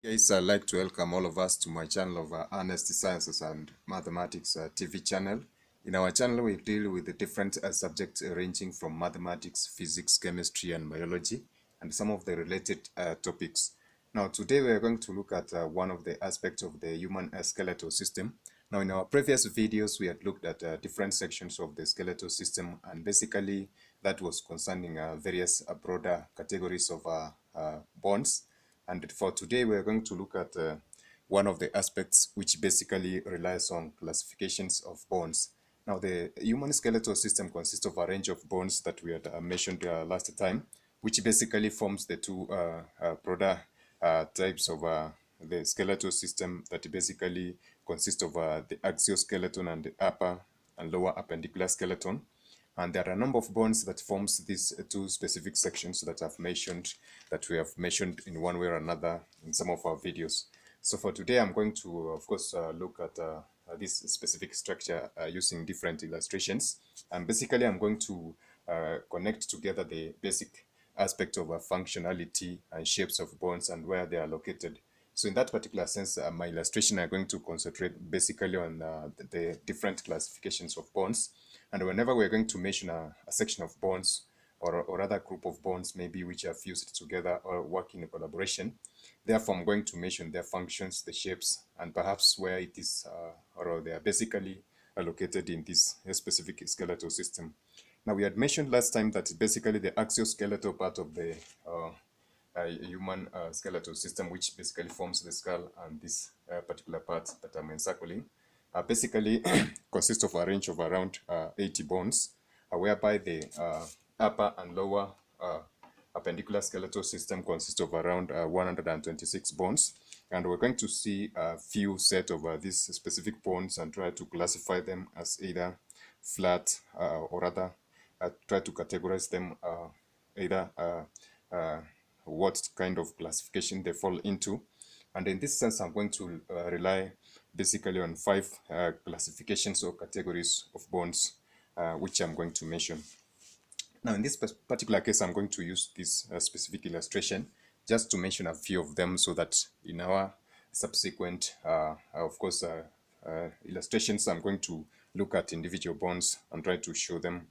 Guys, I'd like to welcome all of us to my channel of Honest Sciences and Mathematics TV channel. In our channel, we deal with the different subjects ranging from mathematics, physics, chemistry, and biology, and some of the related topics. Now, today we are going to look at one of the aspects of the human skeletal system. Now, in our previous videos, we had looked at different sections of the skeletal system, and basically that was concerning various broader categories of bones. And for today, we're going to look at one of the aspects which basically relies on classifications of bones. Now, the human skeletal system consists of a range of bones that we had mentioned last time, which basically forms the two broader types of the skeletal system that basically consist of the exoskeleton and the upper and lower appendicular skeleton. And there are a number of bones that forms these two specific sections that we have mentioned in one way or another in some of our videos. So for today, I'm going to, of course, look at this specific structure using different illustrations. And basically, I'm going to connect together the basic aspect of functionality and shapes of bones and where they are located. So in that particular sense, my illustration are going to concentrate basically on the different classifications of bones. And whenever we're going to mention a section of bones or other group of bones, maybe which are fused together or work in a collaboration, therefore I'm going to mention their functions, the shapes, and perhaps where it is or they are basically located in this specific skeletal system. Now, we had mentioned last time that basically the axioskeletal part of the human skeletal system, which basically forms the skull and this particular part that I'm encircling, basically consists of a range of around 80 bones, whereby the upper and lower appendicular skeletal system consists of around 126 bones. And we're going to see a few set of these specific bones and try to classify them as either flat or rather try to categorize them either what kind of classification they fall into. And in this sense, I'm going to rely basically on 5 classifications or categories of bones, which I'm going to mention. Now, in this particular case, I'm going to use this specific illustration just to mention a few of them so that in our subsequent, of course, illustrations, I'm going to look at individual bones and try to show them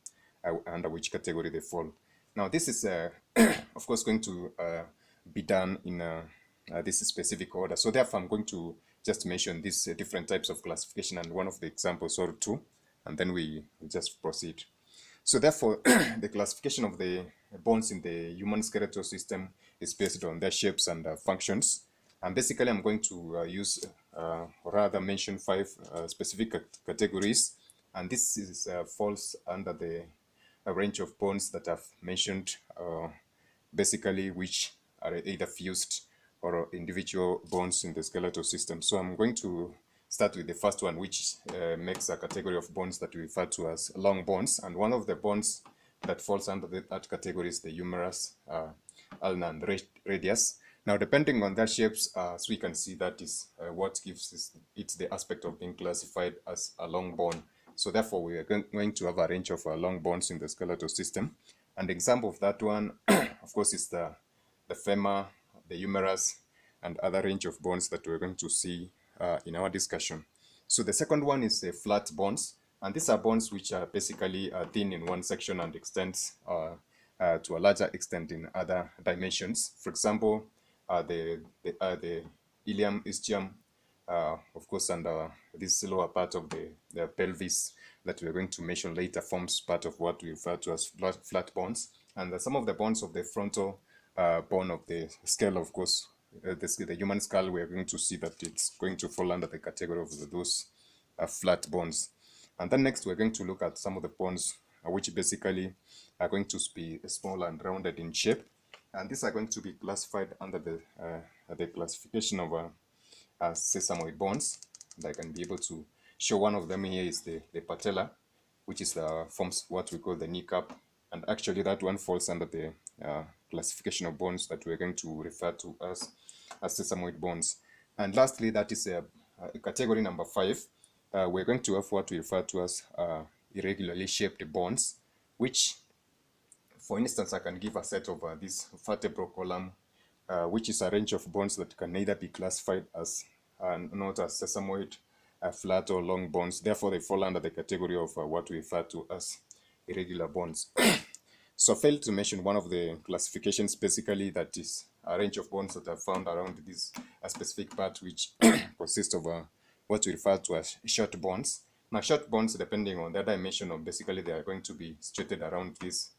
under which category they fall. Now, this is, of course, going to be done in this specific order. So therefore, I'm going to just mention these different types of classification and one of the examples or two, and then we just proceed. So therefore, the classification of the bones in the human skeletal system is based on their shapes and functions. And basically, I'm going to use, or rather mention 5 specific categories. And this is, falls under the range of bones that I've mentioned, basically which are either fused or individual bones in the skeletal system. So I'm going to start with the first one, which makes a category of bones that we refer to as long bones. And one of the bones that falls under that category is the humerus, ulna, and radius. Now, depending on their shapes, as we can see, that is what gives it the aspect of being classified as a long bone. So therefore, we are going to have a range of long bones in the skeletal system. And example of that one, of course, is the femur, the humerus, and other range of bones that we're going to see in our discussion. So the second one is flat bones. And these are bones which are basically thin in one section and extends to a larger extent in other dimensions. For example, the ilium, ischium, of course, and this lower part of the pelvis that we're going to mention later forms part of what we refer to as flat bones. And some of the bones of the frontal bone of the skull, of course, the human skull, we're going to see that it's going to fall under the category of those flat bones. And then next, we're going to look at some of the bones which basically are going to be small and rounded in shape. And these are going to be classified under the classification of sesamoid bones. And I can be able to show one of them here is the patella, which is forms what we call the kneecap. And actually that one falls under the classification of bones that we're going to refer to as sesamoid bones. And lastly, that is category number 5. We're going to have what we refer to as irregularly shaped bones, which, for instance, I can give a set of this vertebral column which is a range of bones that can neither be classified as not as sesamoid, flat or long bones. Therefore, they fall under the category of what we refer to as irregular bones. So I failed to mention one of the classifications, basically, that is a range of bones that are found around this specific part, which consists of what we refer to as short bones. Now, short bones, depending on the dimension of, basically, they are going to be situated around this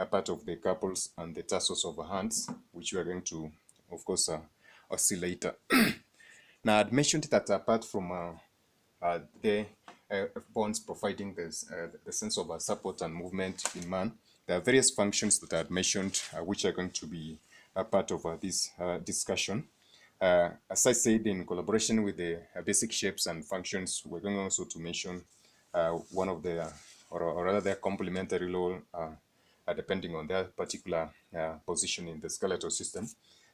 part of the carpals and the tarsals of the hands, which we are going to, of course, see later. Now, I'd mentioned that apart from the bones providing this, the sense of support and movement in man, there are various functions that I had mentioned, which are going to be a part of this discussion. As I said, in collaboration with the basic shapes and functions, we're going also to mention one of the, or rather their complementary role, depending on their particular position in the skeletal system.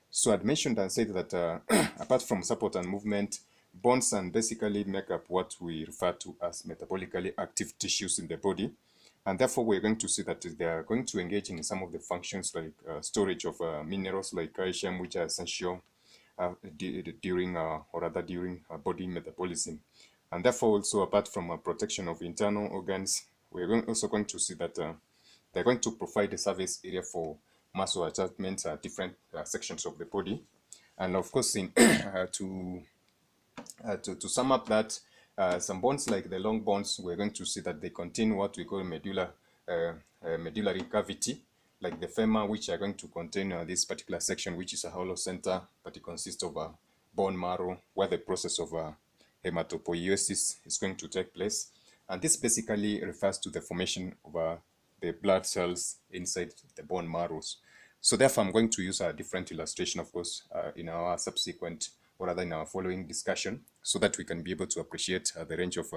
So I'd mentioned and said that apart from support and movement, bones and basically make up what we refer to as metabolically active tissues in the body. And therefore, we're going to see that they are going to engage in some of the functions like storage of minerals like calcium, which are essential during body metabolism. And therefore, also apart from protection of internal organs, we're also going to see that they're going to provide a service area for muscle attachments at different sections of the body. And of course, in to sum up that, some bones like the long bones, we're going to see that they contain what we call medullary cavity, like the femur, which are going to contain this particular section, which is a hollow center, but it consists of bone marrow, where the process of hematopoiesis is going to take place. And this basically refers to the formation of the blood cells inside the bone marrows. So therefore, I'm going to use a different illustration, of course, in our subsequent, or rather in our following discussion, so that we can be able to appreciate the range of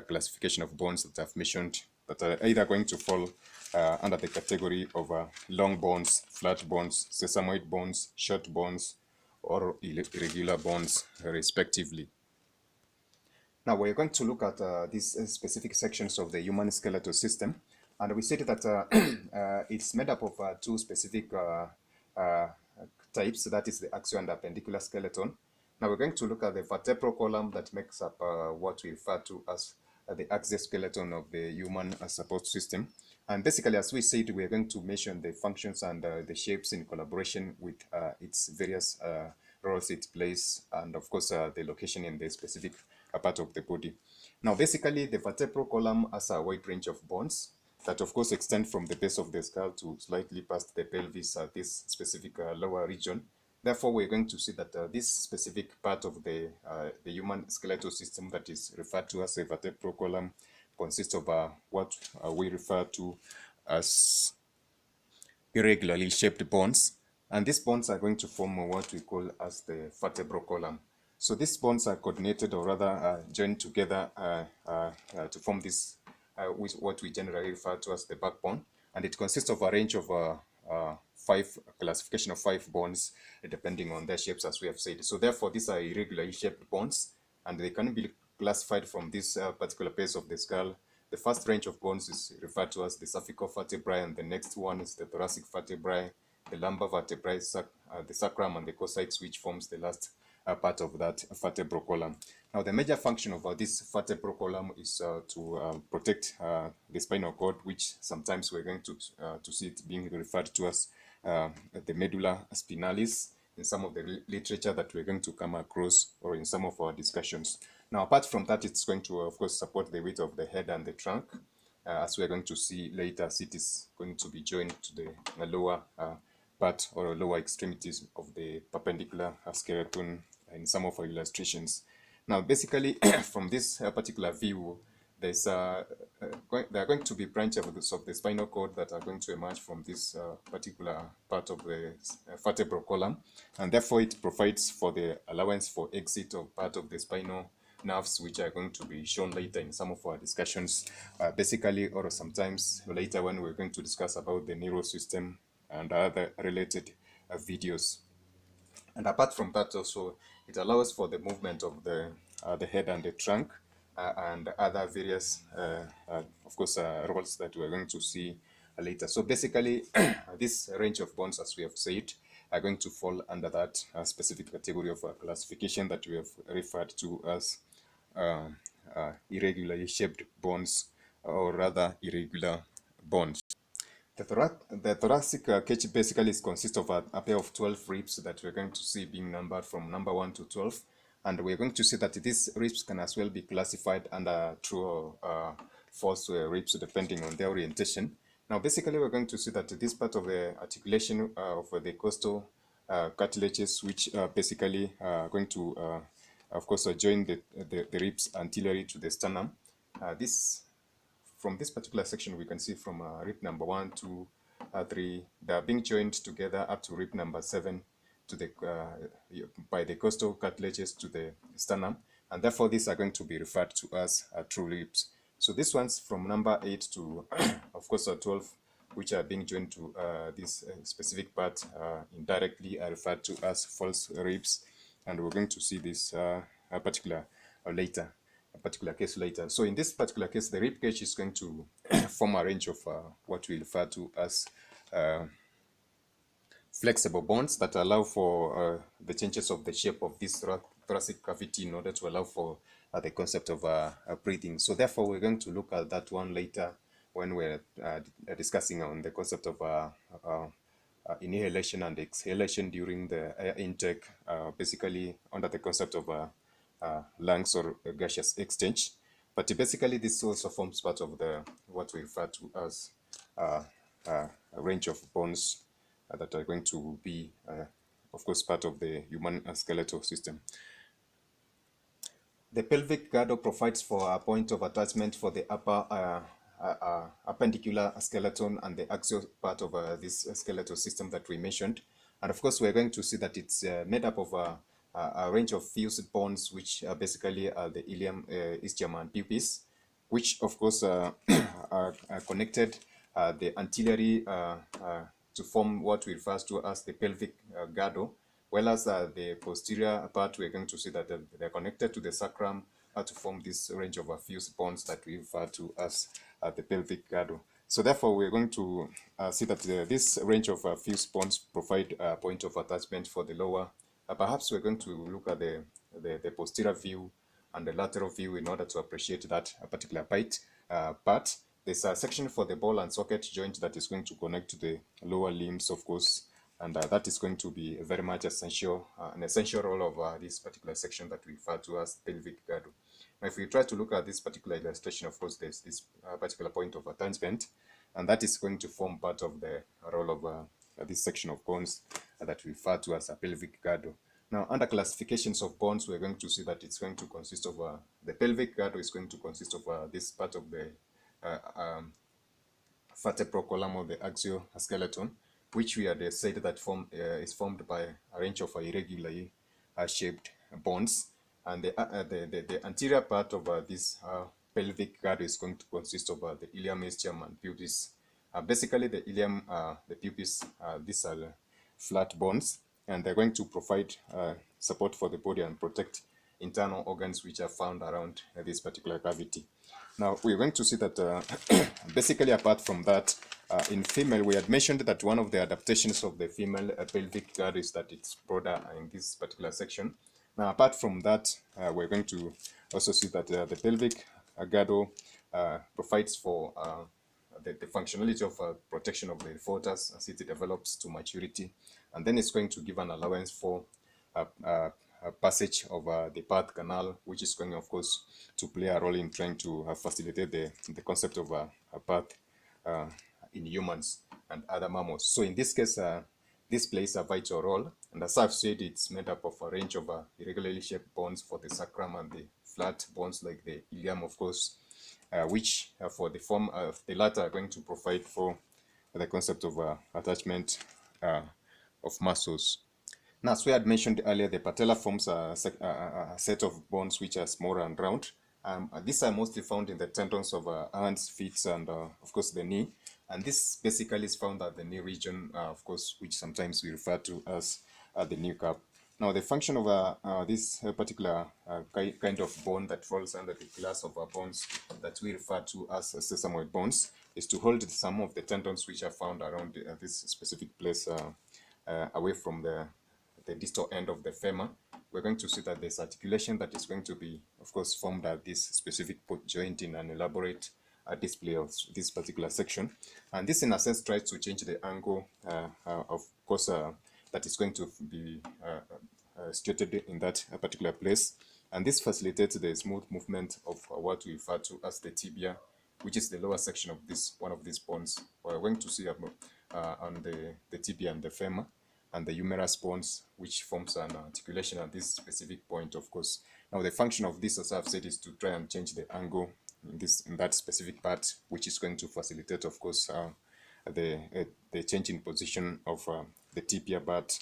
classification of bones that I've mentioned, that are either going to fall under the category of long bones, flat bones, sesamoid bones, short bones, or irregular bones, respectively. Now, we're going to look at these specific sections of the human skeletal system. And we said that it's made up of two specific types, that is the axial and appendicular skeleton. Now we're going to look at the vertebral column that makes up what we refer to as the exoskeleton of the human support system. And basically, as we said, we're going to mention the functions and the shapes in collaboration with its various roles it plays, and of course the location in the specific part of the body. Now basically, the vertebral column has a wide range of bones that of course extend from the base of the skull to slightly past the pelvis at this specific lower region. Therefore, we're going to see that this specific part of the human skeletal system that is referred to as a vertebral column consists of what we refer to as irregularly shaped bones. And these bones are going to form what we call as the vertebral column. So these bones are coordinated, or rather joined together to form this what we generally refer to as the backbone, and it consists of a range of classification of 5 bones, depending on their shapes, as we have said. So therefore, these are irregularly shaped bones, and they can be classified from this particular base of the skull. The first range of bones is referred to as the cervical vertebrae, and the next one is the thoracic vertebrae, the lumbar vertebrae, the sacrum, and the coccyx, which forms the last part of that vertebral column. Now, the major function of this vertebral column is to protect the spinal cord, which sometimes we're going to see it being referred to as the medulla spinalis in some of the literature that we're going to come across, or in some of our discussions. Now, apart from that, it's going to, of course, support the weight of the head and the trunk, as we're going to see later, as it is going to be joined to the lower part or lower extremities of the perpendicular skeleton in some of our illustrations. Now, basically, from this particular view, there are going to be branches of the spinal cord that are going to emerge from this particular part of the vertebral column, and therefore it provides for the allowance for exit of part of the spinal nerves, which are going to be shown later in some of our discussions, basically, or sometimes later when we're going to discuss about the neural system and other related videos. And apart from that, also it allows for the movement of the head and the trunk, and other various, of course, roles that we're going to see later. So basically, this range of bones, as we have said, are going to fall under that specific category of classification that we have referred to as irregularly shaped bones, or rather irregular bones. The thoracic cage basically consists of a pair of 12 ribs that we're going to see being numbered from number 1 to 12. And we're going to see that these ribs can as well be classified under true or false ribs depending on their orientation. Now, basically, we're going to see that this part of the articulation of the costal cartilages, which basically are going to, of course, join the ribs anteriorly to the sternum. From this particular section, we can see from rib number 1, 2, 3, they are being joined together up to rib number 7 to the by the costal cartilages to the sternum, and therefore these are going to be referred to as true ribs. So these ones from number 8 to of course 12, which are being joined to this specific part indirectly, are referred to as false ribs, and we're going to see this particular case later. So in this particular case, the rib cage is going to form a range of what we refer to as flexible bones that allow for the changes of the shape of this thoracic cavity in order to allow for the concept of breathing. So therefore, we're going to look at that one later when we're discussing on the concept of inhalation and exhalation during the air intake, basically under the concept of lungs or gaseous exchange. But basically, this also forms part of the what we refer to as a range of bones that are going to be, of course, part of the human skeletal system. The pelvic girdle provides for a point of attachment for the upper appendicular skeleton and the axial part of this skeletal system that we mentioned. And of course, we're going to see that it's made up of a range of fused bones, which are basically the ilium, ischium, and pubis, which of course are connected the anteriorly to form what we refer to as the pelvic girdle, whereas the posterior part, we're going to see that they're connected to the sacrum to form this range of fused bones that we refer to as the pelvic girdle. So therefore, we're going to see that this range of fused bones provide a point of attachment for the lower. Perhaps we're going to look at the posterior view and the lateral view in order to appreciate that particular part. There's a section for the ball and socket joint that is going to connect to the lower limbs, of course, and that is going to be very much essential, an essential role of this particular section that we refer to as pelvic girdle. Now, if we try to look at this particular illustration, of course, there's this particular point of attachment, and that is going to form part of the role of this section of bones that we refer to as a pelvic girdle. Now, under classifications of bones, we're going to see that it's going to consist of the pelvic girdle is going to consist of this part of the vertebral column of the exoskeleton, which we had said that is formed by a range of irregularly shaped bones, and the anterior part of this pelvic girdle is going to consist of the ilium, ischium, and pubis. Basically, the ilium, the pubis, these are flat bones, and they're going to provide support for the body and protect internal organs which are found around this particular cavity. Now, we're going to see that basically, apart from that, in female, we had mentioned that one of the adaptations of the female pelvic girdle is that it's broader in this particular section. Now, apart from that, we're going to also see that the pelvic girdle provides for the functionality of protection of the foetus as it develops to maturity, and then it's going to give an allowance for a passage of the path canal, which is going, of course, to play a role in trying to facilitate the concept of a path in humans and other mammals. So in this case, this plays a vital role, and as I've said, it's made up of a range of irregularly shaped bones for the sacrum and the flat bones like the ilium, of course, which for the form of the latter are going to provide for the concept of attachment of muscles. Now, as we had mentioned earlier, the patella forms a set of bones which are small and round. These are mostly found in the tendons of hands, feet, and of course the knee. And this basically is found at the knee region, of course, which sometimes we refer to as the kneecap. Now, the function of this particular kind of bone that falls under the class of bones that we refer to as sesamoid bones is to hold some of the tendons which are found around this specific place away from the distal end of the femur, we're going to see that there's articulation that is going to be, of course, formed at this specific joint in an elaborate display of this particular section. And this, in a sense, tries to change the angle, of course, that is going to be situated in that particular place. And this facilitates the smooth movement of what we refer to as the tibia, which is the lower section of this one of these bones. We're going to see on the tibia and the femur, and the humerus bones, which forms an articulation at this specific point, of course. Now, the function of this, as I've said, is to try and change the angle in that specific part, which is going to facilitate, of course, the change in position of the tibia part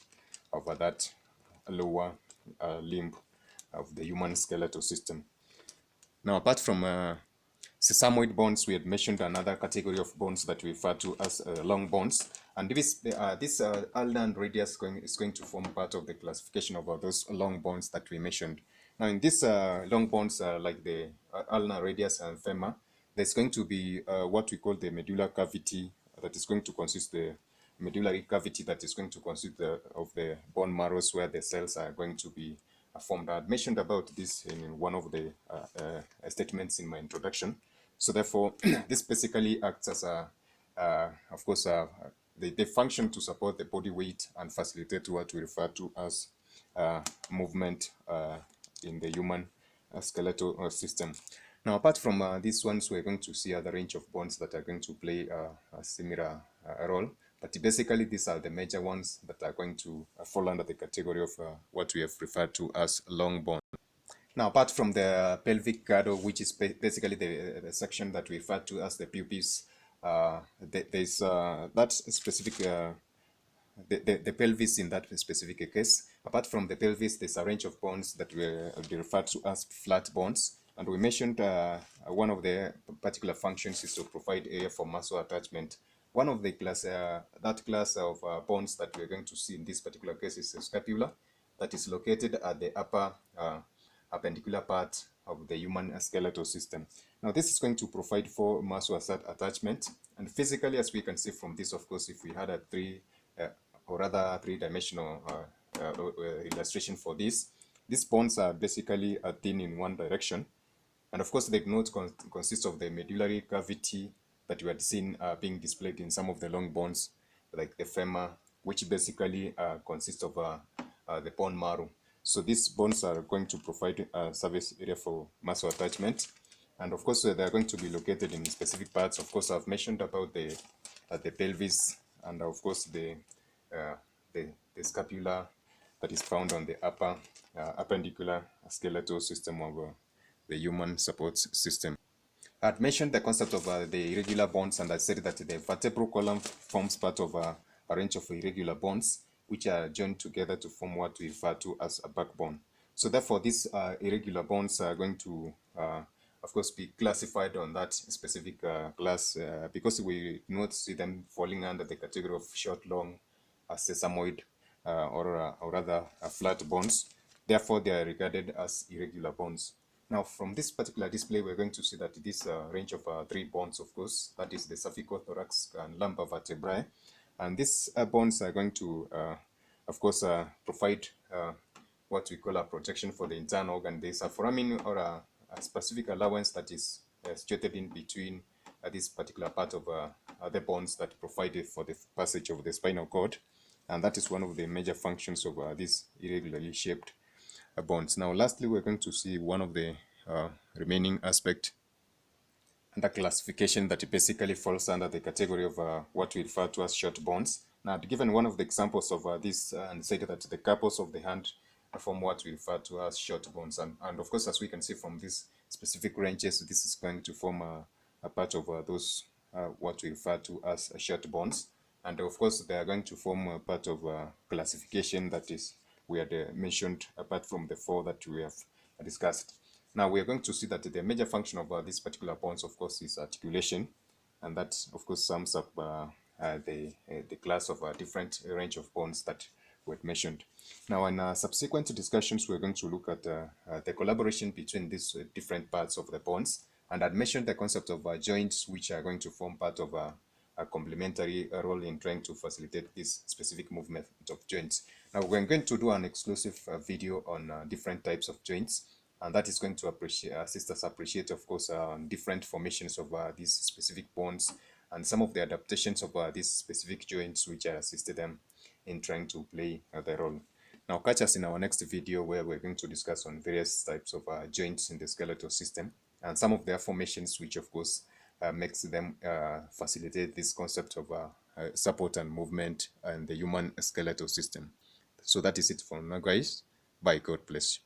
over that lower limb of the human skeletal system. Now, apart from sesamoid bones, we had mentioned another category of bones that we refer to as long bones, and this ulnar and radius is going to form part of the classification of those long bones that we mentioned. Now, in these long bones, like the ulnar, radius, and femur, there's going to be what we call the medullary cavity, that is going to consist the medullary cavity that is going to consist of the bone marrows, where the cells are going to be formed. I had mentioned about this in one of the statements in my introduction. So therefore, this basically acts as of course, they function to support the body weight and facilitate what we refer to as movement in the human skeletal system. Now, apart from these ones, we're going to see other range of bones that are going to play a similar role. But basically, these are the major ones that are going to fall under the category of what we have referred to as long bone. Now, apart from the pelvic girdle, which is basically the section that we refer to as the pubis, there's that specific, the pelvis in that specific case. Apart from the pelvis, there's a range of bones that we refer to as flat bones. And we mentioned one of the particular functions is to provide area for muscle attachment. One of the that class of bones that we're going to see in this particular case is the scapula, that is located at the upper appendicular part of the human skeletal system. Now, this is going to provide for muscle attachment, and physically, as we can see from this, of course, if we had a three-dimensional illustration for this, these bones are basically thin in one direction, and of course, they do not consist of the medullary cavity that you had seen being displayed in some of the long bones, like the femur, which basically consists of the bone marrow. So these bones are going to provide a surface area for muscle attachment, and of course they are going to be located in specific parts. Of course, I've mentioned about the pelvis, and of course the scapula that is found on the upper appendicular skeletal system of the human support system. I had mentioned the concept of the irregular bones, and I said that the vertebral column forms part of a range of irregular bones, which are joined together to form what we refer to as a backbone. So therefore, these irregular bones are going to, of course, be classified on that specific class, because we do not see them falling under the category of short, long, sesamoid, or rather flat bones. Therefore, they are regarded as irregular bones. Now, from this particular display, we're going to see that this range of three bones, of course, that is the cervicothorax and lumbar vertebrae. And these bones are going to, of course, provide what we call a protection for the internal organ. There's a foramen or a specific allowance that is situated in between this particular part of the bones that provide for the passage of the spinal cord. And that is one of the major functions of these irregularly shaped bones. Now, lastly, we're going to see one of the remaining aspect under classification that basically falls under the category of what we refer to as short bones. Now, I've given one of the examples of this and said that the carpals of the hand form what we refer to as short bones. And of course, as we can see from these specific ranges, this is going to form a part of those what we refer to as short bones. And of course, they are going to form a part of classification that is we had mentioned apart from the four that we have discussed. Now, we are going to see that the major function of these particular bones, of course, is articulation, and that, of course, sums up the class of a different range of bones that we had mentioned. Now, in subsequent discussions, we're going to look at the collaboration between these different parts of the bones, and I'd mentioned the concept of joints, which are going to form part of a complementary role in trying to facilitate this specific movement of joints. Now we're going to do an exclusive video on different types of joints, and that is going to assist us appreciate, of course, different formations of these specific bones and some of the adaptations of these specific joints which assisted them in trying to play the role. Now catch us in our next video where we're going to discuss on various types of joints in the skeletal system and some of their formations which of course makes them facilitate this concept of support and movement in the human skeletal system. So that is it for now, guys. Bye. God bless you.